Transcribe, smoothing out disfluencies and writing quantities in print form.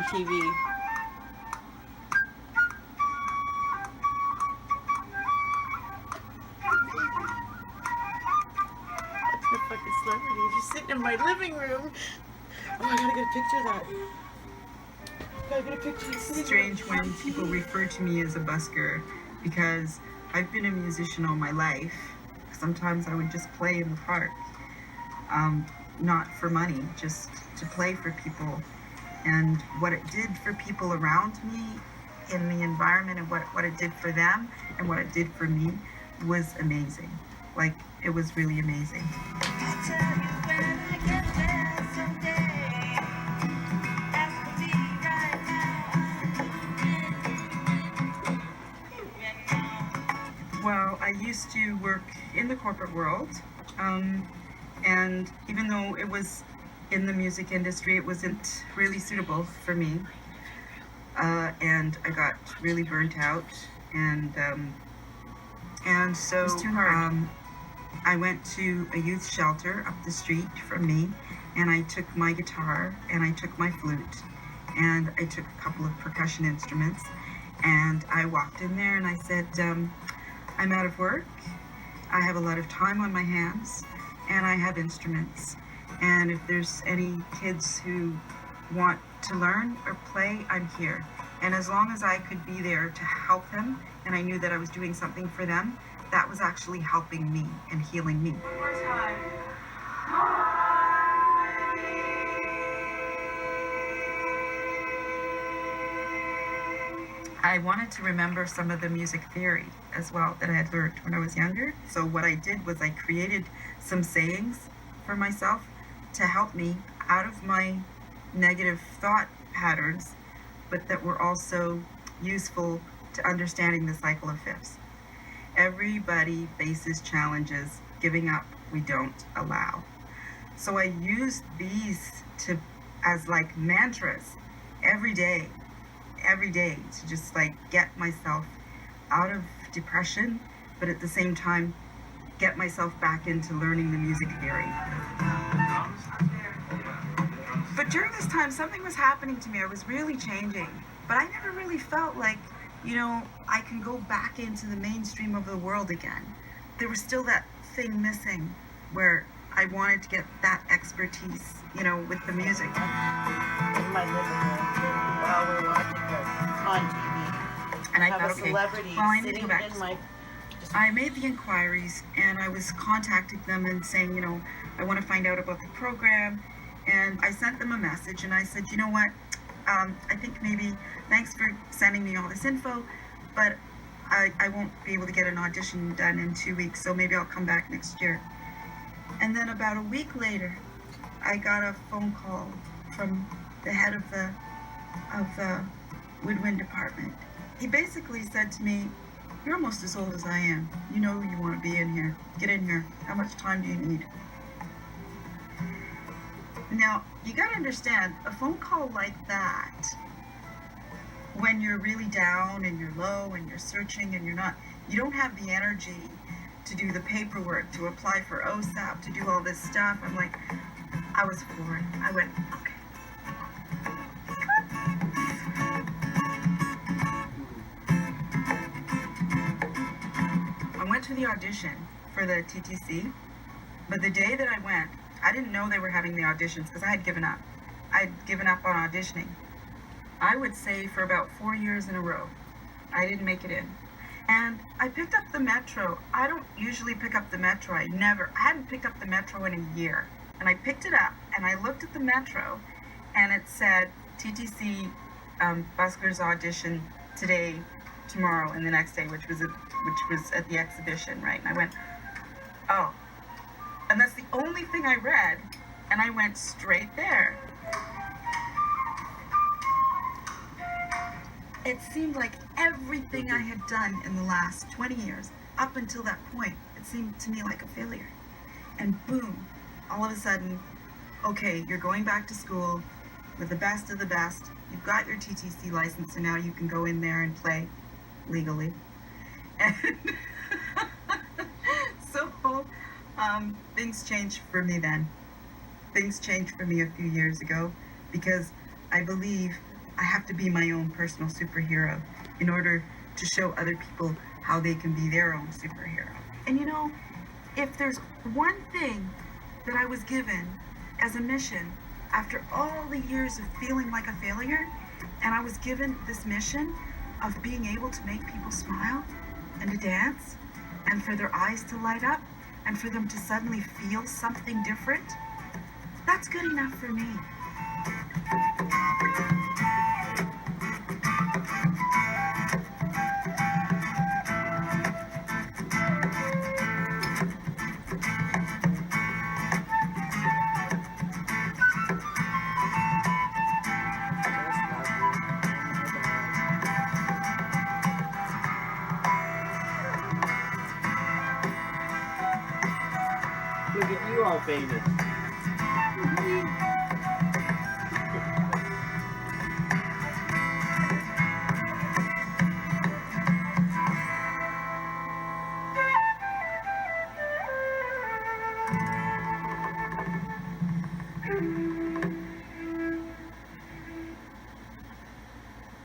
on TV. What the fucking celebrity? Just sitting in my living room. Oh, I gotta get a picture of that. Gotta get a picture of It's strange when people refer to me as a busker because I've been a musician all my life. Sometimes I would just play in the park, not for money, just to play for people. And what it did for people around me in the environment and what it did for them and what it did for me was amazing. Like, it was really amazing. Well, I used to work in the corporate world, and even though it was in the music industry, it wasn't really suitable for me, and I got really burnt out, and so It was too hard. I went to a youth shelter up the street from me, and I took my guitar, and I took my flute, and I took a couple of percussion instruments, and I walked in there and I said, I'm out of work, I have a lot of time on my hands, and I have instruments. And if there's any kids who want to learn or play, I'm here. And as long as I could be there to help them, and I knew that I was doing something for them, that was actually helping me and healing me. One more time. I wanted to remember some of the music theory as well that I had learned when I was younger. So what I did was I created some sayings for myself to help me out of my negative thought patterns, but that were also useful to understanding the cycle of fifths. Everybody faces challenges. Giving up, we don't allow. So I used these as like mantras every day to just like get myself out of depression, but at the same time get myself back into learning the music theory. But during this time, something was happening to me. I was really changing, but I never really felt like, I can go back into the mainstream of the world again. There was still that thing missing where I wanted to get that expertise, with the music. in my living room while we're watching it on TV. And I have thought, a okay, celebrity well, I need to sitting go back. in my. I made the inquiries and I was contacting them and saying, I want to find out about the program. And I sent them a message and I said, you know what? I think maybe, thanks for sending me all this info, but I won't be able to get an audition done in 2 weeks, so maybe I'll come back next year. And then about a week later, I got a phone call from the head of the woodwind department. He basically said to me, you're almost as old as I am. You know you want to be in here. Get in here. How much time do you need? Now, you got to understand, a phone call like that, when you're really down and you're low and you're searching and you don't have the energy to do the paperwork, to apply for OSAP, to do all this stuff. I'm like, I was floored. I went, okay. I went to the audition for the TTC, but the day that I went, I didn't know they were having the auditions because I had given up. I had given up on auditioning. I would say for about 4 years in a row, I didn't make it in. And I picked up the Metro. I don't usually pick up the Metro. I hadn't picked up the Metro in a year. And I picked it up and I looked at the Metro and it said TTC buskers audition today, tomorrow, and the next day, which was at the exhibition, right? And I went, oh. And that's the only thing I read, and I went straight there. It seemed like everything I had done in the last 20 years, up until that point, it seemed to me like a failure. And boom, all of a sudden, okay, you're going back to school with the best of the best. You've got your TTC license, and now you can go in there and play legally. And so things changed for me then. Things changed for me a few years ago because I believe I have to be my own personal superhero in order to show other people how they can be their own superhero. And you know, if there's one thing that I was given as a mission after all the years of feeling like a failure, and I was given this mission of being able to make people smile and to dance and for their eyes to light up and for them to suddenly feel something different, that's good enough for me. Look at you all famous.